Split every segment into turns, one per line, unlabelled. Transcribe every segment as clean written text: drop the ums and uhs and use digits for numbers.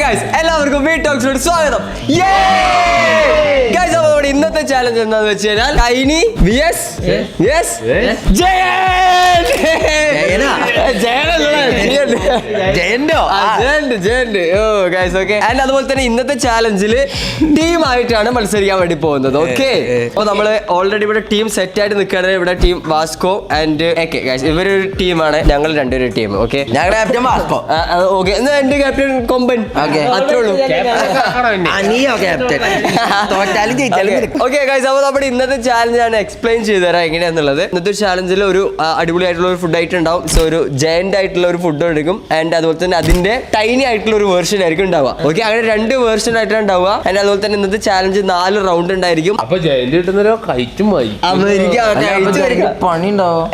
Guys എല്ലാവർക്കും V ടോക്സിലോട്ട് സ്വാഗതം. Guys അപ്പോൾ നമ്മുടെ ഇന്നത്തെ ചാലഞ്ച് എന്താണെന്ന് വെച്ച് കഴിഞ്ഞാൽ ടൈനി വിഎസ് അതുപോലെ തന്നെ ഇന്നത്തെ ചാലഞ്ചിൽ ടീം ആയിട്ടാണ് മത്സരിക്കാൻ വേണ്ടി പോകുന്നത്. ഓക്കെ, അപ്പൊ നമ്മള് ഓൾറെഡി ഇവിടെ ടീം സെറ്റ് ആയിട്ട് നിൽക്കുകയാണ്. ഇവിടെ ടീം വാസ്കോ ആൻഡ് ഇവരൊരു ടീമാണ്, ഞങ്ങൾ രണ്ടുപേരും ടീം. ഓക്കെ,
ഞങ്ങളുടെ ക്യാപ്റ്റൻ വാസ്കോ.
ഓക്കെ, എന്നാ എന്റെ ക്യാപ്റ്റൻ കൊമ്പൻ. അത്രേ ഉള്ളൂ. ഓക്കെ ഗൈസ്, അപ്പോൾ നമ്മുടെ ഇന്നത്തെ ചാലഞ്ച് ഞാൻ എക്സ്പ്ലെയിൻ ചെയ്തു തരാം എങ്ങനെയാന്നുള്ളത്. ഇന്നത്തെ ചാലഞ്ചിൽ ഒരു അടിപൊളിയായിട്ടുള്ള ഒരു ഫുഡ് ഐറ്റം ഉണ്ടാവും. സോ ഒരു ജയന്റ് ആയിട്ടുള്ള ഒരു ഫുഡ് എടുക്കും ആൻഡ് അതുപോലെ തന്നെ അതിന്റെ ടൈനി ആയിട്ടുള്ള ഒരു വേർഷൻ ആയിരിക്കും ഉണ്ടാവുക. ഓക്കെ, അങ്ങനെ 2 വേർഷൻ ആയിട്ടാണ് ഉണ്ടാവുക. ആൻഡ് അതുപോലെ തന്നെ ഇന്നത്തെ ചാലഞ്ച് 4 റൗണ്ട് ഉണ്ടായിരിക്കും.
അപ്പൊ ജയന്റ് കിട്ടുന്നൊരു കയറ്റും
പണി ഉണ്ടാവും.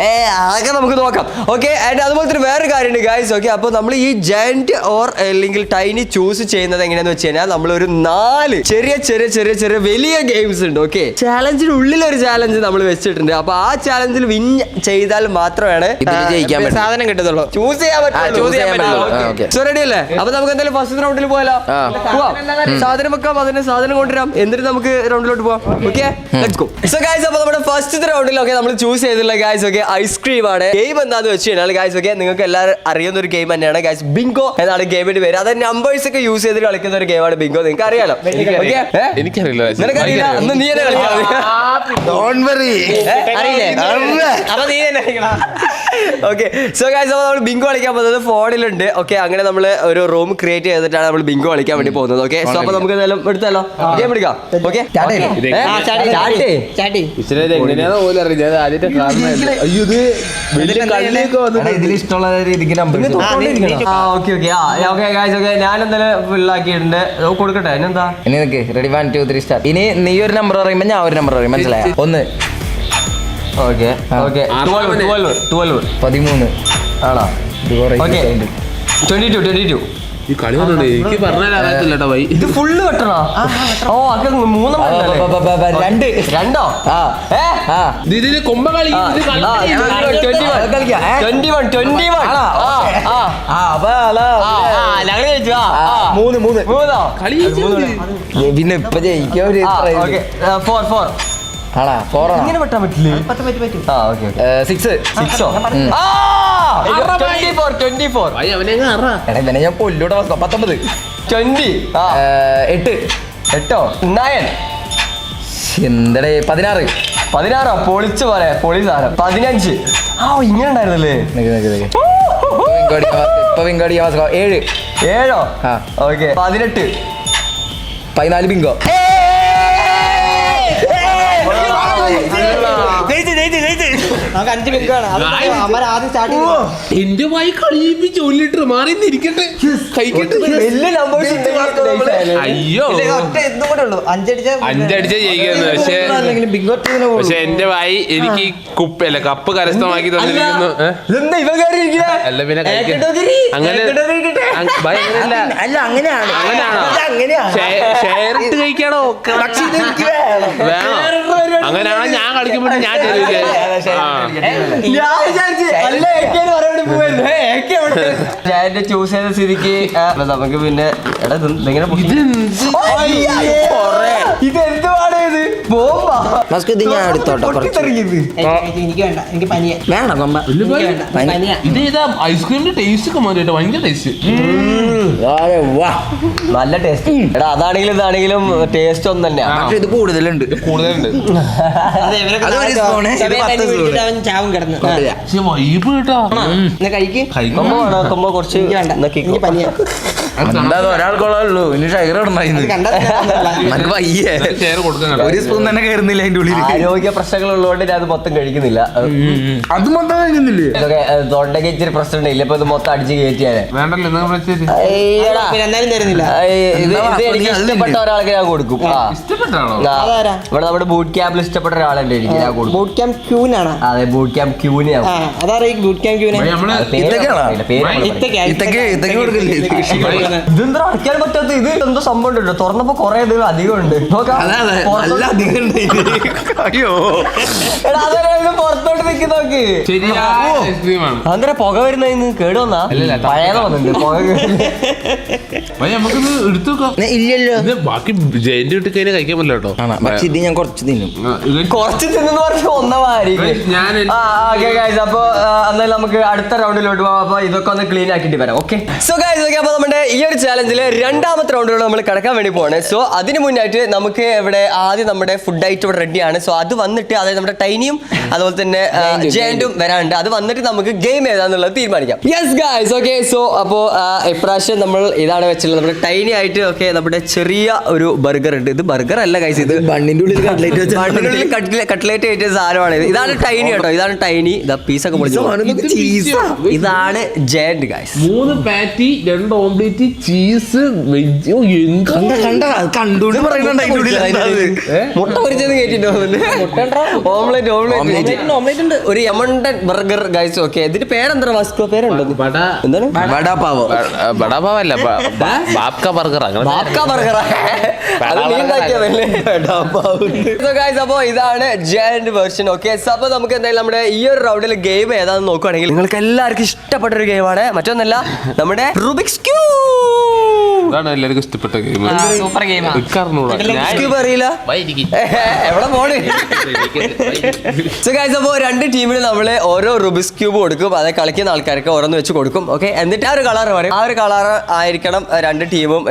അതൊക്കെ നമുക്ക് നോക്കാം. ഓക്കെ, ആൻഡ് അതുപോലെ തന്നെ വേറെ കാര്യമുണ്ട് ഗൈസ്. ഓക്കെ, അപ്പോൾ നമ്മൾ ഈ ജയന്റ് ഓർ അല്ലെങ്കിൽ ടൈനി ചൂസ് ചെയ്യുന്നത് എങ്ങനെയാന്ന് വെച്ച് കഴിഞ്ഞാൽ നമ്മളൊരു 4 ചെറിയ ചെറിയ ചെറിയ ചെറിയ വലിയ ഗെയിംസ് ഉണ്ട്. ഓക്കെ, ചാലഞ്ചിന് ഉള്ളിൽ ഒരു ചാലഞ്ച് നമ്മൾ വെച്ചിട്ടുണ്ട്. അപ്പൊ ആ ചാലഞ്ചിൽ വിൻ ചെയ്താൽ മാത്രമാണ്
ജയിക്കാൻ പറ്റും,
സാധനം കിട്ടത്തുള്ളൂ, ചൂസ് ചെയ്യാൻ പറ്റുള്ളൂ. റെഡി അല്ലേ? അപ്പൊ നമുക്ക് എന്തായാലും ഫസ്റ്റ് റൗണ്ടിൽ പോയാലോ? സാധനം വെക്കാം, അതിന് സാധനം കൊണ്ടുവരാം, എന്നിട്ട് നമുക്ക് റൗണ്ടിലോട്ട് പോവാം. Okay, let's go. So guys, അപ്പൊ നമ്മുടെ ഫസ്റ്റ് റൗണ്ടിൽ നമ്മൾ ചൂസ് ചെയ്തിട്ടുള്ള ഗൈസ് ഐസ്ക്രീം ആണ്. ഗെയിം എന്താന്ന് വെച്ച് കഴിഞ്ഞാൽ ഗൈസ് നിങ്ങൾക്ക് എല്ലാവരും അറിയുന്ന ഒരു ഗെയിം തന്നെയാണ് ഗൈസ്. ബിങ്കോ എന്നാണ് ഗെയിമിന്റെ പേര്. അത് നമ്പേഴ്സ് ഒക്കെ യൂസ് ചെയ്ത് കളിക്കുന്ന ഒരു ഗെയിമാണ് ബിങ്കോ. നിങ്ങൾക്ക് അറിയാലോ?
എനിക്കറിയില്ല.
നിനക്കറിയില്ല? നീ തന്നെ കളിക്കാം. ഓക്കെ, സോ ഗൈസ്, അപ്പോൾ നമ്മൾ ബിങ്കോ കളിക്കാൻ പോകുന്നത് ഫോണിലുണ്ട്. ഓക്കെ, അങ്ങനെ നമ്മൾ ഒരു റൂം ക്രിയേറ്റ് ചെയ്തിട്ടാണ് നമ്മൾ ബിങ്കോ കളിക്കാൻ വേണ്ടി പോകുന്നത്. ഓക്കെ, സോ അപ്പൊ നമുക്ക് എന്തായാലും എടുത്താലോ, ഗെയിം എടുക്കാം. ഓക്കെ,
എങ്ങനെയാണോ പോലും അറിയില്ല. ആദ്യത്തെ
ഇതിലിഷ്ടമുള്ള രീതിക്ക് നമ്പർ.
ഞാൻ എന്തായാലും ഫുള്ളാക്കിയിട്ടുണ്ട്. കൊടുക്കട്ടെ, അതിനെന്താ?
ഇനി നിനക്ക് റെഡി 1 2 3 സ്റ്റാർട്ട്. ഇനി നീ ഒരു നമ്പർ പറയുമ്പോ ഞാൻ ഒരു നമ്പർ പറയും, മനസ്സിലായോ? 1.
ഓക്കെ ഓക്കെ,
13
ആണോ? ഓക്കെ, 22.
ഈ കളി വന്നുണ്ട്. എനിക്ക് പറഞ്ഞാൽ വൈ
ഇത് ഫുള്ള് വെട്ടണോ? ഓ, അത് 3 രണ്ടോ?
ഇതിന് കൊമ്പ കളി.
3
പിന്നെ ഇപ്പൊ ജയിക്കാൻ
4
ആണാ 4
ഇങ്ങനെ വെട്ടാൻ പറ്റില്ലേ?
6.
6ഓ? 24.
എടാ ഞാൻ കൊല്ലൂടെ 19.
20.
8.
9.
എന്തടേ 16.
16. പൊളിച്ച് പോലെ പൊളി സാധനം. 15. ഇങ്ങനെ ഉണ്ടായിരുന്നല്ലേ?
ഇപ്പൊ വിങ്കോടി 7.
7. ഓക്കെ, 18.
14 ബിങ്കോ.
എന്റെ വായി കളി ജോലിട്ട് മാറി ഇരിക്കട്ടെ, കഴിക്കട്ടെ. അയ്യോ, 5 ജയിക്കുന്നു. പക്ഷെ എന്റെ വായി എനിക്ക് കുപ്പല്ല കപ്പ് കരസ്ഥമാക്കി തന്നിരിക്കുന്നു. അല്ല പിന്നെ അങ്ങനെയാണോ? ഷെയർ ഇട്ട് കഴിക്കാണോ? വേണോ? അങ്ങനെയാണോ? ഞാൻ കളിക്കുമ്പോ ഞാൻ തരില്ലേ?
ചൂസ് ചെയ്ത സ്ഥിതിക്ക് നമുക്ക് പിന്നെ ഇതെന്തുവാണ് ഇത്?
ഞാൻ എടുത്തോട്ടെ.
ഐസ്ക്രീമിന്റെ ടേസ്റ്റ് ഒക്കെ മാറിയിട്ട് ഭയങ്കര ടേസ്റ്റ്.
നല്ല ടേസ്റ്റ്. എടാ, അതാണെങ്കിലും ഇതാണെങ്കിലും ടേസ്റ്റ് ഒന്നും തന്നെയാ.
പക്ഷെ ഇത് കൂടുതലുണ്ട്.
വൈബ് കേട്ടോ.
കൊമ്പോ കുറച്ച്
എന്താ ഒരാൾക്കുള്ളൂ. ഇനി ഷെയർ ഇടണ്ടായിരുന്നു. വയ്യേ, ഒരു സ്പൂൺ തന്നെ കയറുന്നില്ല അതിന്റെ ഉള്ളിൽ.
ആരോഗ്യ പ്രശ്നങ്ങൾ ഉള്ളതുകൊണ്ട് ഞാൻ അത് മൊത്തം കഴിക്കുന്നില്ല.
അത് മൊത്തം കഴിക്കുന്നില്ലേ?
ഇതൊക്കെ തൊണ്ടയ്ക്ക് ഇച്ചിരി പ്രശ്നം ഇല്ല. ഇപ്പൊ ഇത് മൊത്തം അടിച്ച് കയറ്റിയാലേ എനിക്ക് ഇഷ്ടപ്പെട്ട ഒരാൾക്ക് ഞാൻ കൊടുക്കും. ഇവിടെ നമ്മുടെ ബൂട്ട് ക്യാമ്പിൽ ഇഷ്ടപ്പെട്ട ഒരാളുണ്ട്, എനിക്ക് ഞാൻ കൊടുക്കും.
ബൂട്ട് ക്യാമ്പ് ക്യൂനാണ്.
അതെ, ബൂട്ട് ക്യാമ്പ് ക്യൂന്.
അതാ ബൂട്ട് ക്യാമ്പ് ക്യൂന്.
ഇതെന്താ അടയ്ക്കാൻ പറ്റാത്ത ഇത് എന്തോ സംഭവം ഉണ്ട് കേട്ടോ. തുറന്നപ്പോ കൊറേ ഇത് അധികം ഉണ്ട്.
അയ്യോ
പുറത്തോട്ട് നിൽക്കി നോക്ക്.
ശരിയായ ഐസ്ക്രീമാണ്.
അന്തര പുക വരുന്ന കേട് വന്നാ പഴയത് വന്നിട്ടുണ്ട് പുക.
നമുക്കിത് എടുത്തു
ഇല്ലല്ലോ.
ബാക്കി ജയന്റ് കിട്ടി കഴിഞ്ഞാൽ കഴിക്കാൻ പറ്റില്ല കേട്ടോ.
പക്ഷെ ഇത് ഞാൻ കുറച്ച് തിന്നും.
കുറച്ച് തിന്നു പറഞ്ഞ ഒന്നമായിരിക്കും.
ഞാൻ
അപ്പൊ എന്നാലും നമുക്ക് അടുത്ത റൗണ്ടിലോട്ട് പോകാം. അപ്പൊ ഇതൊക്കെ ഒന്ന് ക്ലീൻ ആക്കിയിട്ട് വരാം. Okay so guys okay. അപ്പൊ നമ്മുടെ ഈ ഒരു ചാലഞ്ചില് രണ്ടാമത്തെ റൗണ്ടിലൂടെ നമ്മൾ കടക്കാൻ വേണ്ടി പോവാണ്. സോ അതിന് മുന്നായിട്ട് നമുക്ക് ഇവിടെ ആദ്യം നമ്മുടെ ഫുഡ് ഐറ്റം ഇവിടെ റെഡിയാണ്. സോ അത് വന്നിട്ട് അതായത് നമ്മുടെ ടൈനിയും അതുപോലെ തന്നെ ജയന്റും വരാനുണ്ട്. അത് വന്നിട്ട് നമുക്ക് ഗെയിം ഏതാന്നുള്ളത് തീരുമാനിക്കാം. Yes guys okay. സോ അപ്പോ ഇപ്രാവശ്യം നമ്മൾ ഇതാണ് വെച്ചിട്ടുള്ളത്. നമ്മുടെ ടൈനി ആയിട്ട് ഓക്കെ നമ്മുടെ ചെറിയ ഒരു ബർഗർ ഉണ്ട്. ഇത് ബർഗർ അല്ല ഗൈസ്, ഇത്
ബണ്ണിന്റെ ഉള്ളിൽ
കട്ട്ലേറ്റ് ആയിട്ട് സാധനമാണ്. ഇതാണ് ടൈനി കേട്ടോ. ഇതാണ് ടൈനി. ഇതാ പീസൊക്കെ പൊളിച്ചു. ഇതാണ് ജയന്റ് ഗൈസ്. 3
പാറ്റി 2 ഓംപ്ലേറ്റ് ചീസ്
മുട്ട പൊരിച്ചത് കേട്ടിട്ടോ. ഓംലേറ്റ് ഉണ്ട്. ഒരു യമണ്ടൻ ബർഗർ ഗൈസ് ഓക്കെ. ഇതിന്റെ പേരെന്താ വാസ്കോ? പേരുണ്ടോ? എന്താണ്?
ബടാപാവല്ല ബാബ്ക ബർഗർ.
അപ്പൊ ഇതാണ് ജയന്റ് വെർഷൻ ഓക്കെ. അപ്പൊ നമുക്ക് എന്തായാലും നമ്മുടെ ഈ ഒരു റൗണ്ടിൽ ഗെയിം ഏതാണെന്ന് നോക്കുവാണെങ്കിൽ നിങ്ങൾക്ക് എല്ലാവർക്കും ഇഷ്ടപ്പെട്ട ഒരു ഗെയിമാണ്. മറ്റൊന്നല്ല നമ്മുടെ റുബിക്സ് ക്യൂബ്.
അതാണ് എല്ലാവർക്കും ഇഷ്ടപ്പെട്ട ഗെയിം.
സൂപ്പർ ഗെയിം അറിയില്ല എവിടെ പോണ്. അപ്പൊ 2 ടീമിന് നമ്മള് ഓരോ റുബിക്സ് ക്യൂബ് കൊടുക്കും. അത് കളിക്കുന്ന ആൾക്കാർക്ക് ഓരോന്ന് വെച്ച് കൊടുക്കും ഓക്കെ. എന്നിട്ട് ആ ഒരു കളർ പറയും. ആ ഒരു കളർ ആയിരിക്കണം 2 ടീമും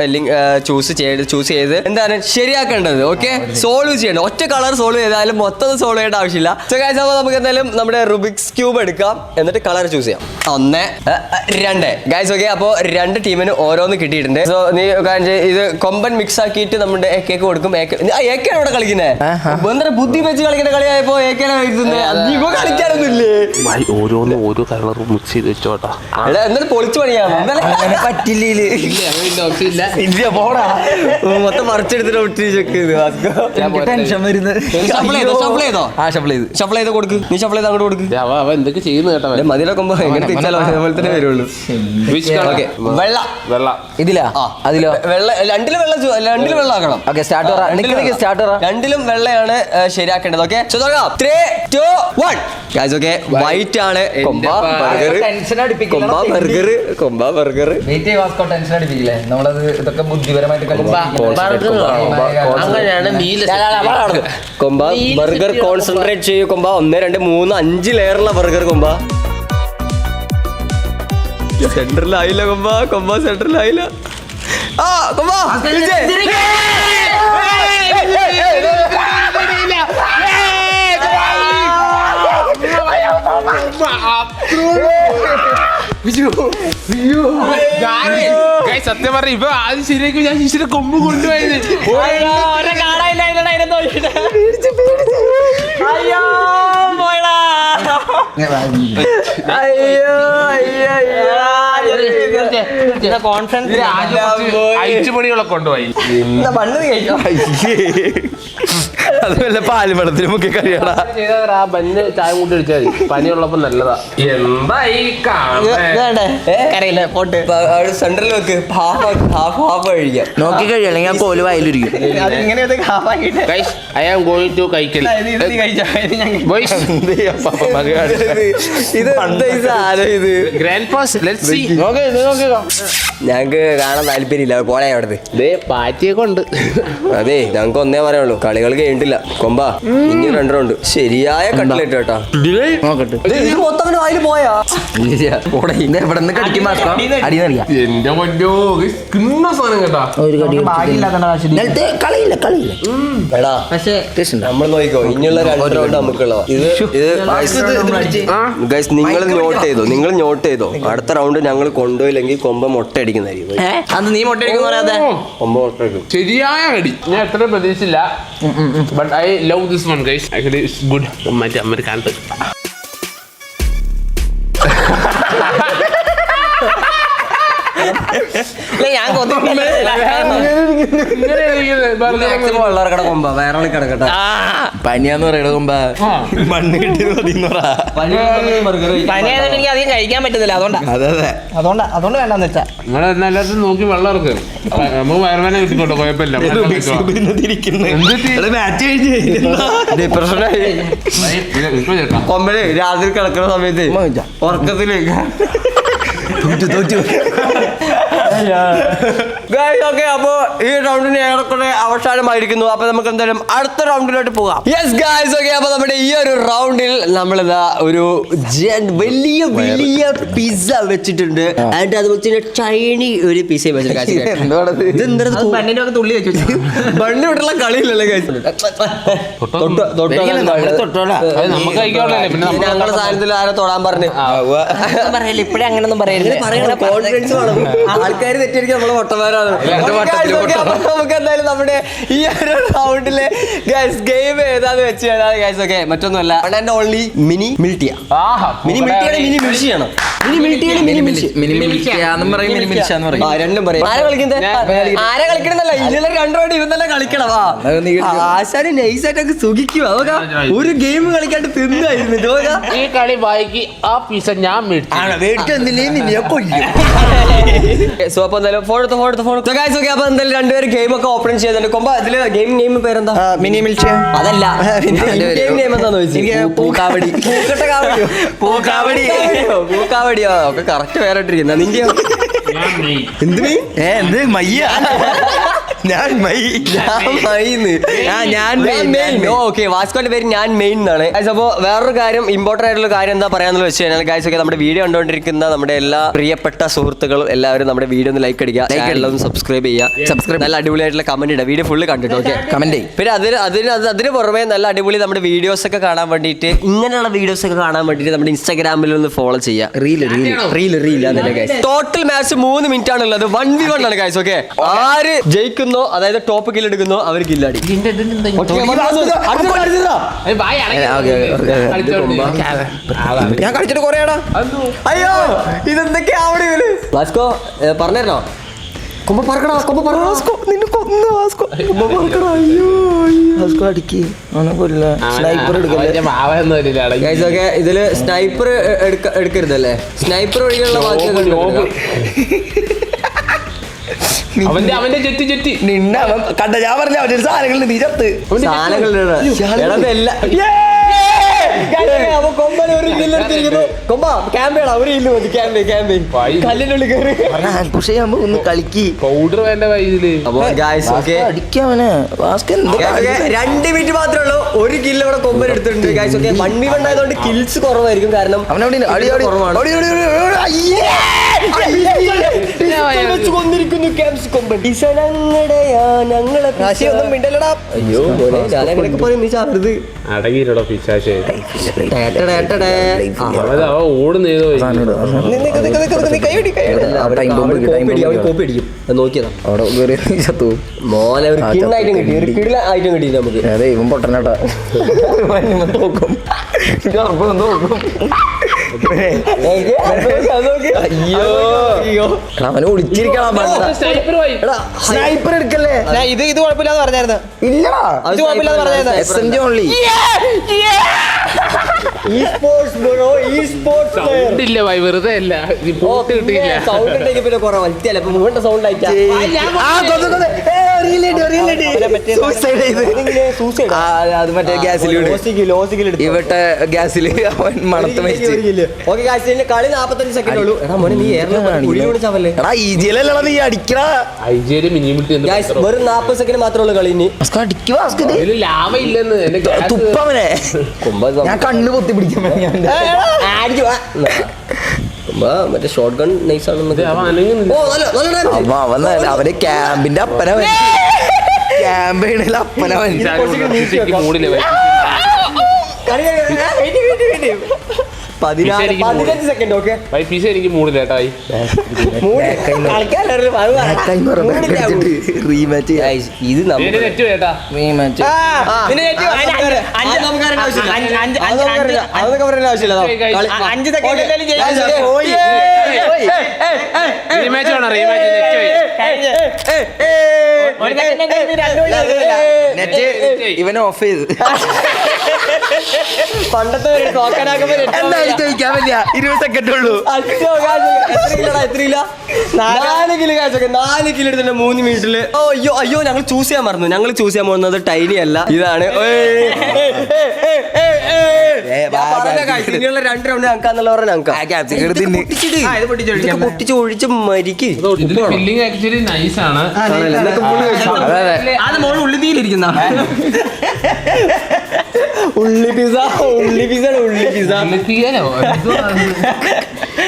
ചൂസ് ചെയ്ത് എന്താണ് ശരിയാക്കേണ്ടത് ഓക്കെ. സോൾവ് ചെയ്യണം. ഒറ്റ കളർ സോൾവ് ചെയ്താലും മൊത്തം സോൾവ് ചെയ്യേണ്ട ആവശ്യമില്ല. സോ ഗൈസ് അപ്പോൾ നമുക്ക് എന്തായാലും നമ്മുടെ റുബിക്സ് ക്യൂബ് എടുക്കാം. എന്നിട്ട് കളർ ചൂസ് ചെയ്യാം. 1 2 ഗൈസ് ഓക്കെ. അപ്പോൾ 2 ടീമിന് ഓരോന്ന് കിട്ടിയിട്ടുണ്ട്. സോ നീ ഇത് കൊമ്പൻ മിക്സ് ആക്കിയിട്ട് നമ്മുടെ കേക്ക് കൊടുക്കും. ഏക്കാണ് ഇവിടെ കളിക്കുന്നത്. എന്താ ബുദ്ധി വെച്ച് കളിക്കുന്ന കളിയായപ്പോ ഏക്കാണ് കളിക്കാനൊന്നുമില്ലേ?
ഓരോ കളർ മിക്സ് ചെയ്ത് വെച്ചോട്ടാ.
എന്നാലും പൊളിച്ചു പണിയാണ്.
പറ്റില്ലേ
പോടാ മൊത്തം മറിച്ചെടുത്തിട്ട്
ടെൻഷൻ വരുന്നത്.
ഷഫിൾ ചെയ്ത് കൊടുക്ക്. നീ ഷഫിൾ ചെയ്ത് അങ്ങോട്ട് കൊടുക്ക്.
എന്തൊക്കെ ചെയ്യുന്നു കേട്ടോ.
മതിലൊക്കെ എങ്ങനെ തിരിച്ചാലോ അതുപോലെ തന്നെ വരുള്ളൂ.
വെള്ള
ഇതിലാ അതിലോ
വെള്ള രണ്ടിലും വെള്ളം ആക്കണം. രണ്ടിലും വെള്ളയാണ് ശരിയാക്കേണ്ടത് ഓക്കെ. 3 2 1 വൈറ്റ് ആണ് ബർഗർ.
നമ്മളത് ഇതൊക്കെ ബുദ്ധിപരമായിട്ട്
കൊമ്പ ബർഗർ കോൺസെൻട്രേറ്റ് ചെയ്യും. കൊമ്പ 1 2 3 5 ലെയറുള്ള ബർഗർ. കൊമ്പ സെന്ററിലായില്ല. കൊമ്പ സെന്ററിലായില്ല. ആ കൊമ്പ
സത്യം പറഞ്ഞ ഇപ്പൊ ആദ്യം ശരിയാക്കി ഞാൻ ശിശിരെ കൊമ്പ് കൊണ്ടുപോയത്. അയച്ചുപണികളൊക്കെ കൊണ്ടുപോയി.
അതുമല്ല പാലുമടത്തിന് മുക്കി കഴിയണ
ചായ കൂട്ടി അടിച്ചാൽ മതി. പനിയുള്ളപ്പോ നല്ലതാ. എന്താ ഈ
പോട്ട് സെന്ററിൽ വെക്ക്. ഹാഫ് കഴിക്കാം.
നോക്കി കഴിയല്ലെങ്കിൽ ആ കോല് വയലിരിക്കും.
ഐ ആം ഗോയിങ് ടു കഴിക്കൽ.
ഞങ്ങക്ക് കാണാൻ താല്പര്യമില്ല. പോളെ അവിടുത്തെ
പാറ്റിയൊക്കെ ഉണ്ട്.
അതെ ഞങ്ങക്ക് ഒന്നേ പറയുള്ളൂ. കളികൾ കഴിഞ്ഞിട്ടില്ല. കൊമ്പ ഇനി 2 റൗണ്ട്. ശരിയായ കട്ട്ലേറ്റ് കേട്ടാ. മൊത്തം വായിൽ പോയാ
എവിടെ കടിക്കും
എന്റെ പൊന്നോ സാധനം കേട്ടാ.
എടാ നമ്മൾ നോക്കിക്കോ. ഇനിയുള്ള 2 റൗണ്ട് നമുക്കുള്ള ഗൈസ് നിങ്ങൾ നോട്ട് ചെയ്തോ. അടുത്ത റൗണ്ട് ഞങ്ങൾ കൊണ്ടുപോയില്ലെങ്കിൽ കൊമ്പ മുട്ട അടിക്കുന്നതായിരിക്കും.
നീ മുട്ട അടിക്കുന്ന പറയാതെ
കൊമ്പ മുട്ട അടിക്കും.
ശരിയായ കടി ഞാൻ എത്ര പ്രതീക്ഷിച്ചില്ല. But I love this one guys. Actually it's good. മറ്റേ അമേരിക്കാനത്ത്
ഞാൻ കൊന്നിട്ടില്ല.
വെള്ളറക്കട കൊമ്പ വേറെ ആൾ കിടക്കട്ടെ.
പനിയാന്ന് പറയണ കൊമ്പ മണ്ണ് കിട്ടിയത് മതിന്ന് പറ.
പനിയായതുകൊണ്ട് എനിക്ക് അധികം കഴിക്കാൻ പറ്റുന്നില്ല.
അതെ അതെ
അതുകൊണ്ട് വേണ്ടെന്ന് വെച്ചാ
നിങ്ങളെ എല്ലാത്തും നോക്കി വെള്ളം ഇറക്ക്. നമുക്ക് വയറുവേന കിട്ടിക്കോട്ടെ, കുഴപ്പമില്ല.
ഡിപ്രഷനായി കൊമ്പന് രാത്രി കിടക്കുന്ന സമയത്ത് ഉറക്കത്തില് ഓക്കെ, അപ്പൊ ഈ റൗണ്ടിന് ഏറെക്കുറെ അവസാനമായിരിക്കുന്നു. അപ്പൊ നമുക്ക് എന്തായാലും അടുത്ത റൗണ്ടിലോട്ട് പോകാം. Yes guys, okay. അപ്പൊ നമ്മുടെ ഈ ഒരു റൗണ്ടിൽ നമ്മളിതാ ഒരു വലിയ വലിയ പിസ്സ വെച്ചിട്ടുണ്ട്. ആൻഡ് അത് വെച്ചിട്ട് ചൈനി ഒരു പിസ്സ വെച്ചിട്ടുണ്ട്.
പന്നിനൊക്കെ തുള്ളി വെച്ചു.
ബണ്ണി വിട്ടുള്ള കളിയില്ലല്ലേ ഗായ്സ്?
നമുക്ക് കഴിക്കാവുള്ളല്ലേ. പിന്നെ
ഞങ്ങളുടെ സാധനത്തിൽ ആരെ തൊടാൻ പറഞ്ഞു
പറയല്ലേ ഇപ്പഴേ അങ്ങനൊന്നും പറയരുത്.
കോൺഫിഡൻസ് വേണം. ആൾക്കാർ തെറ്റിയിരിക്കും നമ്മള് പൊട്ടന്മാരാണ്. നമുക്ക് എന്തായാലും നമ്മുടെ ഈ ഒരു റൗണ്ടിലെ ഗെയിം ഏതാന്ന് വെച്ച് കഴിഞ്ഞാൽ ഗൈസ് ഓക്കെ മറ്റൊന്നുമല്ല, one and only Mini Militia. Mini മിൽറ്റിയാണ് മിനി മിൽഷിയാണോ? മിനി മിൽറ്റിയാണ് മിനി മിൽഷി. രണ്ടും പറയും. ആരെ കളിക്കുന്നത്? ആരെ കളിക്കണമെന്നല്ല, ഇതിലെ രണ്ടു റൗണ്ട് ഇവൻ തന്നെ കളിക്കണം. ആശാന് നൈസായിട്ടൊക്കെ സുഖിക്കുക. ഒരു ഗെയിം കളിക്കാണ്ട് തിന്നായിരുന്നു.
ഈ കളി ബാക്കി ആ പിസ ഞാൻ
സോ അപ്പൊ എന്തായാലും എന്തായാലും രണ്ടുപേരും ഗെയിം ഒക്കെ ഓപ്പൺ ചെയ്തിട്ടുണ്ട്. കൊമ്പ ഇതില് ഗെയിം പേരെന്താ?
Mini militia.
അതല്ല, ഗെയിം എന്താന്ന് ചോദിച്ചു? പൂക്കാവടി. പൂക്കാവടിയോ ഒക്കെ കറക്റ്റ് പേരെ ഇട്ടിരിക്കുന്ന. നിന്റെ
എന്ത് മയ്യ ഞാൻ
വാസ്കോന്റെ പേര് ഞാൻ മെയിൻ എന്നാണ്. അപ്പോ വേറൊരു കാര്യം, ഇമ്പോർട്ടന്റ് ആയിട്ടുള്ള കാര്യം എന്താ പറയാന്ന് വെച്ച് കഴിഞ്ഞാൽ ഗൈസ് ഒക്കെ നമ്മുടെ വീഡിയോ കണ്ടുകൊണ്ടിരിക്കുന്ന നമ്മുടെ എല്ലാ പ്രിയപ്പെട്ട സുഹൃത്തുക്കളും എല്ലാവരും നമ്മുടെ വീഡിയോ ഒന്ന് ലൈക്ക് അടിക്കുക, ചാനലൊന്ന് സബ്സ്ക്രൈബ് ചെയ്യുക, നല്ല അടിപൊളിയായിട്ടുള്ള കമന്റ് ഇടുക. വീഡിയോ ഫുള്ള് കണ്ടിട്ട് ഓക്കെ കമന്റ്. പിന്നെ അതിന് പുറമെ നല്ല അടിപൊളി നമ്മുടെ വീഡിയോസ് ഒക്കെ കാണാൻ വേണ്ടിയിട്ട്, ഇങ്ങനെയുള്ള വീഡിയോസ് ഒക്കെ കാണാൻ വേണ്ടിയിട്ട് നമ്മുടെ ഇൻസ്റ്റാഗ്രാമിൽ ഒന്ന് ഫോളോ ചെയ്യുക. റീൽ ടോട്ടൽ മാച്ച് 3 മിനിറ്റ് ആണുള്ളത്. 1v1 ആണ് ഗൈസ്. ഓക്കെ, ആര് ജയിക്കുന്നു, അതായത് ടോപ്പ് കിൽ എടുക്കുന്നു, അവർ കില്ലടി. ഞാൻ കളിച്ചിട്ട് കൊറേടാ. അയ്യോ ഇതെന്തൊക്കെയാ അവിടെ വാസ്കോ പറഞ്ഞോ? കൊമ്പ പറക്കടാ, കൊമ്പ പറക്കടാ. നിന്നെ കൊന്നു വാസ്കോ. കൊമ്പ പറക്കടാ. അയ്യോ വാസ്കോ അടിക്ക്. സ്നൈപ്പർ എടുക്കല്ലേ ഗൈസ്. ഓക്കെ, ഇതില് സ്നൈപ്പർ എടുക്കരുതല്ലേ? സ്നൈപ്പർ ഒഴികെയുള്ള ബാക്കിയൊക്കെ
അവന്റെ ചെറ്റി
നിന്നെ കണ്ട. ഞാൻ പറഞ്ഞ അവന്റെ സാധനങ്ങളിൽ നീ ചത്ത് ഒന്ന് കളിക്ക്.
പൗഡർ വേണ്ട കയ്യില്.
2 മിനിറ്റ് മാത്രമേ ഉള്ളൂ. 1 കില്ല് ഇവിടെ കൊമ്പൻ എടുത്തിട്ടുണ്ട് ഗൈസ്. ഓക്കെ, 1v1 ആയതുകൊണ്ട് കിൽസ് കുറവായിരിക്കും. കാരണം കൊന്നിരിക്കുന്നു ക്യാംസ് കൊമ്പൻ. ഒന്നും മിണ്ടല്ലടാ. അയ്യോ ഞാനങ്ങനെയൊക്കെ പറയും, നീ ചാവരുത്.
അടങ്ങിയിട്ടോ പിശാശേ. ഓടുന്നേതോ
നോക്കിയതാ മോനെ. ഒരു കിണ്ണായിട്ടും കിട്ടി, ഒരു കിടില ഐറ്റം കിട്ടി നമുക്ക്.
അതെ, ഇവൻ പൊട്ടനാട്ടാ.
അയ്യോ
അവനെ ഒളിച്ചിരിക്കണം. സ്നൈപ്പർ എടുക്കല്ലേ?
ഇത് കുഴപ്പമില്ലാന്ന് പറഞ്ഞായിരുന്നു.
ഇല്ലടാ,
ഇത് കുഴപ്പമില്ലാന്ന് പറഞ്ഞായിരുന്നു.
SMG only.
ഇല്ല ഭായി, വെറുതെ അല്ല.
സൗണ്ട് ഉണ്ടെങ്കിൽ പിന്നെ കുറെ വലിച്ചല്ല. ഇപ്പൊ മുഴുവൻ സൗണ്ട് ആയിട്ടാ.
അത് മറ്റേ ഗ്യാസിൽ ഇവിടെ ഗ്യാസിൽ അവൻ മണത്ത് മരിച്ചു.
കളി 45 സെക്കൻഡ് ഉള്ളൂ.
എടാ ഈജിയിലല്ലടാ നീ അടിക്കടാ.
വെറും 40 സെക്കൻഡ് മാത്രമേ ഉള്ളൂ കളി. ഇനി
ലാഭ ഇല്ലെന്ന്
തുപ്പവനെ ഞാൻ കണ്ണ് പൊത്തി പിടിക്കാൻ
മറ്റേ ഷോട്ട് ഗൺ നൈസ് ആണെന്ന്.
അവന് ക്യാമ്പിന്റെ അപ്പനവൻ. ക്യാമ്പ് അപ്പനവൻ.
15 സെക്കൻഡ്. ഓക്കെ,
പീസ് എനിക്ക് മൂടില്ല കേട്ടോ.
റീമാച്ച്
ഇത്
നെറ്റ് കേട്ടാ.
റീമാച്ച്
അതൊക്കെ പറയേണ്ട ആവശ്യമില്ല.
5 സെക്കൻഡ്
റീമാച്ച് വേണം, റീമാച്ച്.
ഇവനെ ഓഫ് ചെയ്ത്
പണ്ടത്തെ
എന്തായാലും ചോദിക്കാൻ പറ്റില്ല. 20 സെക്കൻഡ് ഉള്ളൂ.
4 കിലോ എടുത്തിട്ട് 3 മിനിറ്റില്. അയ്യോ ഞങ്ങൾ ചൂസ് ചെയ്യാൻ മറന്നു. ഞങ്ങൾ ചൂസ് ചെയ്യാൻ പോകുന്നത് ടൈനി അല്ല, ഇതാണ്. ഇനിയുള്ള 2 റൗണ്ട് ഞങ്ങൾക്കാന്നുള്ള പറഞ്ഞ പൊട്ടിച്ച് ഒഴിച്ച് മരിക്ക്.
ഫില്ലിംഗ് ആക്ച്വലി നൈസ് ആണ്.
അത് മോള് ഉള്ളിത്തീയിലിരിക്കുന്ന ഉള്ളി പിസ.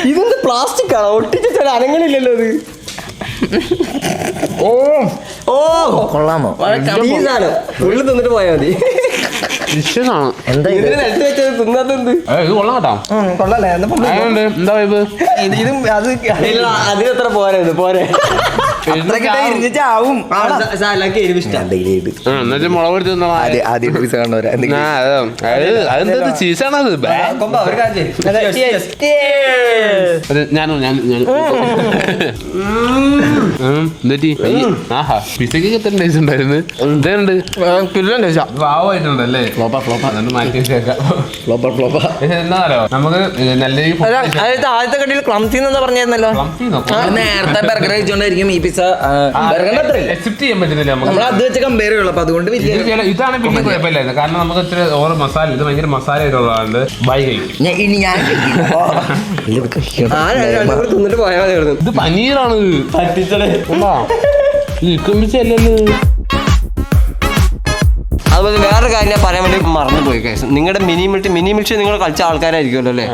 ഇതെന്ത് പ്ലാസ്റ്റിക് ആണോ? ഒട്ടിച്ച അനങ്ങളില്ലല്ലോ ഇത്.
കൊള്ളാമോ?
ഉള്ളി തിന്നിട്ട് പോയാൽ മതി.
എന്താ ഇത്?
നിലത്ത് വെച്ചത് തിന്നാത്തെന്ത്?
ഇത് കൊള്ളാം കേട്ടോ.
കൊള്ളാല്ലേ?
എന്താ വൈബ്?
ഇതും അത്
അതിനെത്ര പോരെ പോരെ
ആവും.
എന്നുവെച്ചാൽ മുളക് എടുത്ത് തിന്നാ
ആദ്യം പൈസ കണ്ടവരാ
അതെന്താ ചീസാണത്? ആഹാ പിസക്ക് എത്ര ടേസ്റ്റ് ഉണ്ടായിരുന്നു? എന്തുണ്ട് ഭാവമായിട്ടുണ്ടല്ലേ? മാറ്റി എന്താണോ നമുക്ക് നല്ല
ആദ്യത്തെ കണ്ടിയിൽ ക്ലംസി എന്ന് പറഞ്ഞായിരുന്നല്ലോ.
നേരത്തെ ബർഗർ കഴിച്ചോണ്ടായിരിക്കും ഈ പിസ്സ
അക്സെപ്റ്റ് ചെയ്യാൻ പറ്റുന്നില്ല
നമ്മൾ
നമുക്ക്.
അത് വെച്ച് കമ്പയർ ചെയ്യുള്ളൂ. അപ്പൊ അതുകൊണ്ട് വലിയ
ഇതാണ് പിന്നെ കുഴപ്പമില്ലായിരുന്നു. കാരണം നമുക്ക് ഇത്ര ഓരോ മസാല, ഇത് ഭയങ്കര മസാല ആയിട്ടുള്ളതുകൊണ്ട് ബൈ കഴിക്കും.
ഞാൻ
തിന്നിട്ട് പോയാൽ മതി.
ഇത് പനീറാണ്.
അതുപോലെ വേറൊരു കാര്യം ഞാൻ പറയാൻ വേണ്ടി മറന്നുപോയി. നിങ്ങളുടെ മിനി മിൽറ്റി നിങ്ങൾ കളിച്ച ആൾക്കാരായിരിക്കുമല്ലോ അല്ലേ?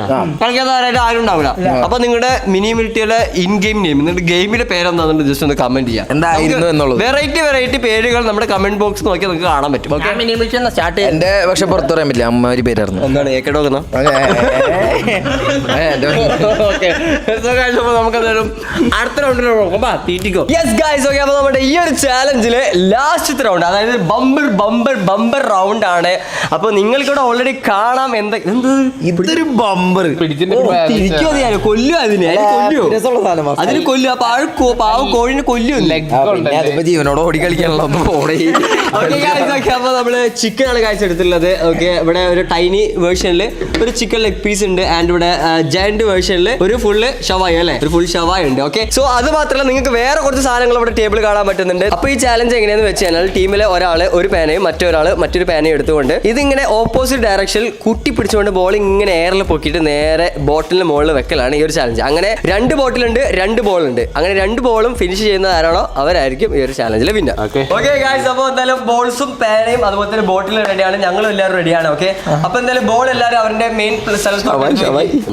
കളിക്കാത്തവരായിട്ട് ആരും ഉണ്ടാവില്ല. അപ്പൊ നിങ്ങളുടെ മിനി മിൽറ്റിയുടെ ഇൻ ഗെയിം നെയിം, നിങ്ങളുടെ ഗെയിമിന്റെ പേരെന്താണെന്ന് ജസ്റ്റ് ഒന്ന് കമന്റ് ചെയ്യാം.
എന്തായിരുന്നു എന്നുള്ളത്
വെറൈറ്റി പേരുകൾ നമ്മുടെ കമന്റ് ബോക്സ് നോക്കിയാൽ നിങ്ങൾക്ക് കാണാൻ പറ്റും.
സ്റ്റാർട്ട്
എന്റെ പക്ഷെ പുറത്തു പറയാൻ പറ്റില്ല. അമ്മമാര് പേരായിരുന്നു.
എന്താണ് ഏക്കടോക്കുന്ന? നമുക്ക് അടുത്ത റൗണ്ടിൽ തീറ്റിക്കോ. Yes guys, okay. അപ്പൊ നമ്മുടെ ഈ ഒരു ചാലഞ്ചില് ലാസ്റ്റത്തെ റൗണ്ട്, അതായത് ബമ്പർ റൗണ്ട് ആണ്. അപ്പൊ നിങ്ങൾക്കിവിടെ ഓൾറെഡി കാണാം.
ഇതൊരു ബമ്പർ
കൊല്ലും അതിന് കൊല്ലും. അപ്പൊ പാവം കോഴിനെ കൊല്ലും.
ജീവനോട് ഓടി കളിക്കാനുള്ള
അപ്പൊ നമ്മള് ചിക്കൻ ആണ് കാഴ്ച എടുത്തുള്ളത്. ഓക്കെ, ഇവിടെ ഒരു ടൈനി വേർഷനിൽ ഒരു ചിക്കൻ ലെഗ് പീസ് ഉണ്ട്. ആൻഡ് ഇവിടെ ജയന്റ് വേർഷനിൽ ഒരു ഫുള്ള് ഷവായ അല്ലെ, ഒരു ഫുൾ ഷവായ ഉണ്ട്. ഓക്കെ, സോ അത് മാത്രമല്ല നിങ്ങൾക്ക് വേറെ കുറച്ച് സാധനങ്ങൾ ഇവിടെ ടേബിൾ കാണാൻ പറ്റുന്നുണ്ട്. അപ്പൊ ഈ ചാലഞ്ച് എങ്ങനെയാന്ന് വെച്ച് കഴിഞ്ഞാൽ ടീമിലെ ഒരാള് ഒരു പാനയും മറ്റൊരാള് മറ്റൊരു പാനയും എടുത്തുകൊണ്ട് ഇതിങ്ങനെ ഓപ്പോസിറ്റ് ഡയറക്ഷനിൽ കുട്ടി പിടിച്ചുകൊണ്ട് ബോൾ ഇങ്ങനെ എയറിൽ പൊക്കിയിട്ട് നേരെ ബോട്ടിലിന് മുകളിൽ വെക്കലാണ് ഈ ഒരു ചാലഞ്ച്. അങ്ങനെ 2 ബോട്ടിലുണ്ട്, 2 ബോൾ ഉണ്ട്. അങ്ങനെ 2 ബോളും ഫിനിഷ് ചെയ്യുന്ന ആരാണോ അവരായിരിക്കും ഈ ഒരു ചാലഞ്ചിലെ വിന്നർ. ഓക്കെ ഗൈസ്, അപ്പോൾ എന്തായാലും ബോൾസും പാനയും അതുപോലെ തന്നെ ബോട്ടിലും റെഡിയാണ്, ഞങ്ങളും എല്ലാവരും റെഡിയാണ്. ഓക്കെ, അപ്പൊ എന്തായാലും ബോൾ എല്ലാവരും അവരുടെ മെയിൻ സ്ഥലത്ത്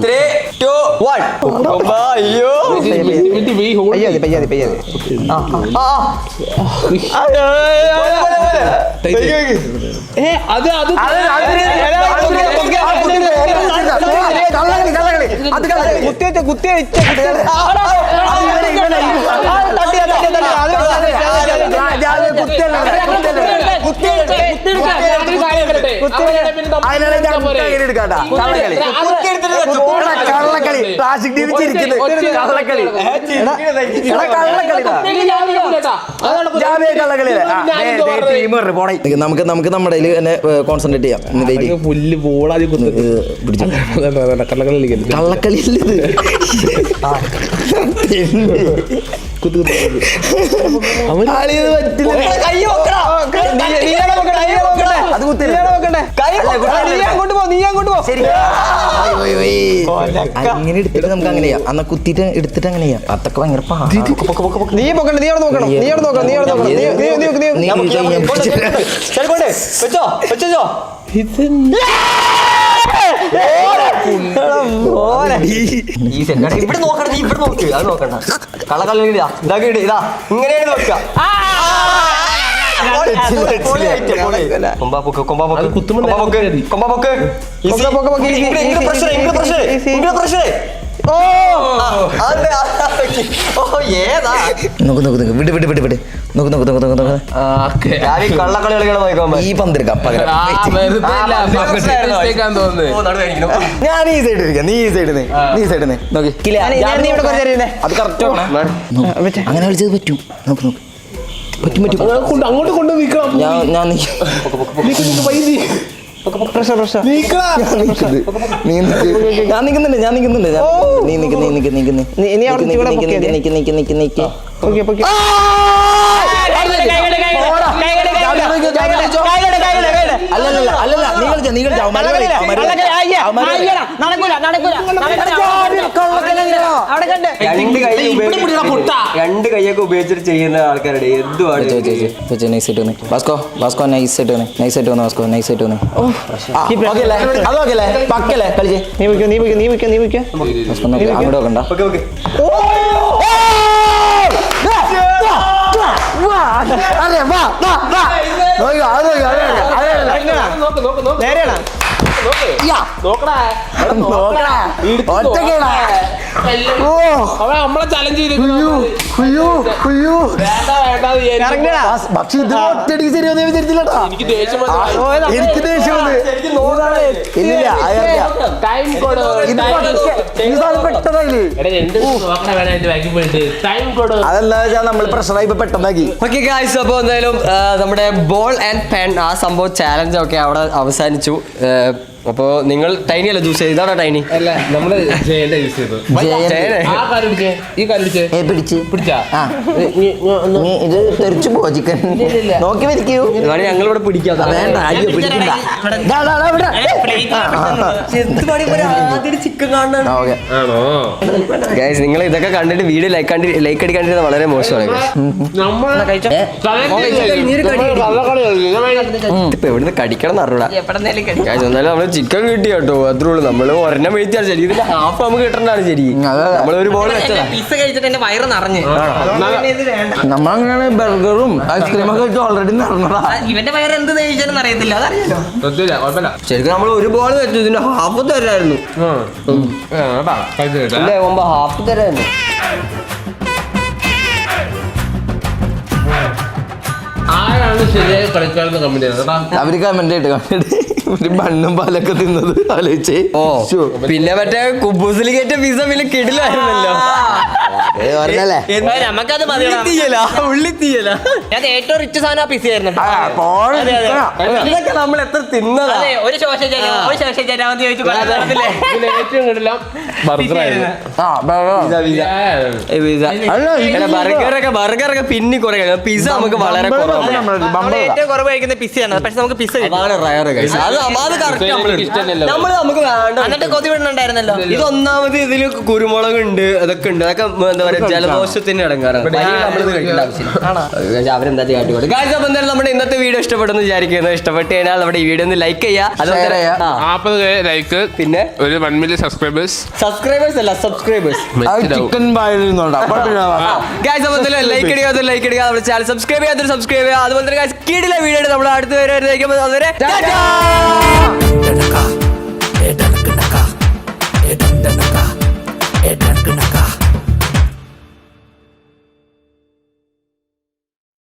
3, 2, 1. അയ്യോ
നമുക്ക് നമ്മുടെ തന്നെ കോൺസെൻട്രേറ്റ് ചെയ്യാം.
പുല്ല് ബോളാതി
കള്ളക്കളിയല്ലേ അങ്ങനെ എടുത്തിട്ട് നമുക്ക് അങ്ങനെ ചെയ്യാം. അന്ന് കുത്തിട്ട് എടുത്തിട്ട് അങ്ങനെ ചെയ്യാം. അതൊക്കെ ഭയങ്കര
നീ നോക്കണം, നീ അവിടെ നോക്കണം, നീ അവിടെ നോക്കണം, നീ അവിടെ നോക്കണം.
ഇവിടെ നോക്കണം, നീ ഇവിടെ നോക്ക്, അത് നോക്കണ്ട. കള്ളക്കളി ഇതാ ഇങ്ങനെയാണ് നോക്കുക.
ഈ പന്തെടുക്കാം പകരം ഞാൻ ഈ സൈഡ് ഇരിക്കാം, നീ ഈ സൈഡിൽ നീ സൈഡിൽ നോക്കി അത് കറക്റ്റ് അങ്ങനെ കളിച്ചത് പറ്റും. നോക്ക് നോക്ക് പറ്റും പറ്റും
അങ്ങോട്ട് കൊണ്ട് നിൽക്കണം.
ഞാൻ നിൽക്കുന്നുണ്ട് നീ നിക്ക് അല്ലല്ല നീ കളിച്ചാ
രണ്ട് കൈയൊക്കെ ഉപയോഗിച്ചിട്ട് ചെയ്യുന്ന ആൾക്കാരുടെ എന്തുവാണ്
വാസ്കോ നൈസായിട്ട് വന്നു വാസ്കോ നൈസായിട്ട് വന്നു. അതോക്കല്ലേ പക്കല്ലേ കളിച്ചേ അങ്ങോട്ട് നോക്കണ്ട.
നമ്മളെ ചലഞ്ച് ചെയ്ത് എനിക്ക് ദേഷ്യം
എനിക്ക് ദേഷ്യം അതല്ല നമ്മൾ പ്രഷറായി പെട്ടെന്നാക്കി.
ഓക്കെ ഗായ്സ്, അപ്പോൾ എന്തായാലും നമ്മുടെ ബോൾ ആൻഡ് പെൻ ആ സംഭവം ചാലഞ്ച് ഒക്കെ അവിടെ അവസാനിച്ചു. അപ്പോൾ നിങ്ങൾ ടൈനി അല്ല ജ്യൂസ് ചെയ്ത് ഇതാണോ ടൈനി?
അല്ല നമ്മള് ജയന്റെ യൂസ് ചെയ്തു. ഈ കല്ലിടിച്ച് പിടിച്ചാ
ഇത് തെറിച്ചു പോവാ ചിക്കൻ. നോക്കി വരിക്കൂ.
ഞങ്ങൾ ഇവിടെ പിടിക്കാം. ചിക്കൻ കാണണം. ഗായ്സ്, നിങ്ങൾ ഇതൊക്കെ കണ്ടിട്ട് വീഡിയോ ലൈക്ക് അടിക്കാണ്ടിരുന്നത് വളരെ മോശമാണ്. ഇപ്പൊ എവിടുന്ന് കടിക്കണം എന്ന് അറിഞ്ഞൂടാ. എന്നാലും നമ്മള് ചിക്കൻ കിട്ടി കേട്ടോ, അത്രേ ഉള്ളൂ. നമ്മള് ഒരെണ്ണം മേടിച്ചാൽ ശരി, ഇതിന്റെ ഹാഫ് നമുക്ക് കിട്ടണ്ടാണ് ശരി. നമ്മളൊരു ബോൾ വെച്ചതാ.
നമ്മളങ്ങനെ ബർഗറും ഐസ്ക്രീം ഒക്കെ വെച്ച് ഓൾറെഡി നടന്നതാ.
ഇവന്റെ വയറ് എന്ത് കഴിച്ചാലും അറിയത്തില്ല, അതറിയാലോ.
ശരിക്കും നമ്മൾ ഒരു ബോൾ വെച്ചു, ഇതിന്റെ ഹാഫ് തരായിരുന്നു. ഹാഫ് തരായിരുന്നു.
ആരാണ് ശരിയായ കളിക്കാരെന്ന് കമന്റ് ചെയ്യുന്നത്?
അവര് കമന്റ് ആയിട്ട് ഒരു ബണ്ണും പാലൊക്കെ തിന്നത് ആലോചിച്ചേ.
ഓ പിന്നെ മറ്റേ കുബൂസിൽ കയറ്റ പിസ പിന്നെ കിടിലായിരുന്നല്ലോ.
നമുക്കത്
ഉള്ളി തീയല
അത് ഏറ്റവും റിച്ച് സാധനം പിസ ആയിരുന്നു.
ഇതൊക്കെ നമ്മൾ എത്ര തിന്നതാ.
ഒരു ശോഷം ചേരാമെന്ന് ചോദിച്ചു
ഏറ്റവും കിടിലം ബർഗറായിരുന്നു.
ബർഗറൊക്കെ പിന്നെ കുറെ പിസ നമുക്ക് വളരെ കുറവാണ്.
ഏറ്റവും കുറവ് കഴിക്കുന്ന പിസയാണ്, പക്ഷെ നമുക്ക് പിസ
നമുക്ക് വേണ്ട.
എന്നിട്ട് കൊതി വിടുന്നുണ്ടായിരുന്നല്ലോ.
ഇത് ഒന്നാമത് ഇതില് കുരുമുളക് ഉണ്ട്, അതൊക്കെ ഉണ്ട്. അതൊക്കെ എന്താ പറയാ ജലദോഷത്തിന് ഇടങ്ങാറാണ്. അവരെന്താ കാട്ടിക്കോട്ടെ. ഗായ്സ്, അപ്പോൾ എന്തായാലും നമ്മുടെ ഇന്നത്തെ വീഡിയോ ഇഷ്ടപ്പെടുന്നു വിചാരിക്കുന്നു. ഇഷ്ടപ്പെട്ട് കഴിഞ്ഞാൽ നമ്മുടെ ഈ വീഡിയോ ഒന്ന് ലൈക്ക് ചെയ്യുക.
40 ലൈക്ക്, പിന്നെ ഒരു 1 മില്യൺ സബ്സ്ക്രൈബേഴ്സ്
അല്ല സബ്സ്ക്രൈബേഴ്സ്.
ചിക്കൻ
ഗായ്സ്, അപ്പോൾ എന്തായാലും ലൈക്ക് അടിക്കുക, നമ്മുടെ ചാനൽ സബ്സ്ക്രൈബ് ചെയ്യാത്തൊരു സബ്സ്ക്രൈബ് ചെയ്യുക. അതുപോലെ തന്നെ ഗായ്സ്, കീഴിലെ വീഡിയോ നമ്മൾ അടുത്ത് വരുന്നതായിരിക്കും. അതുവരെ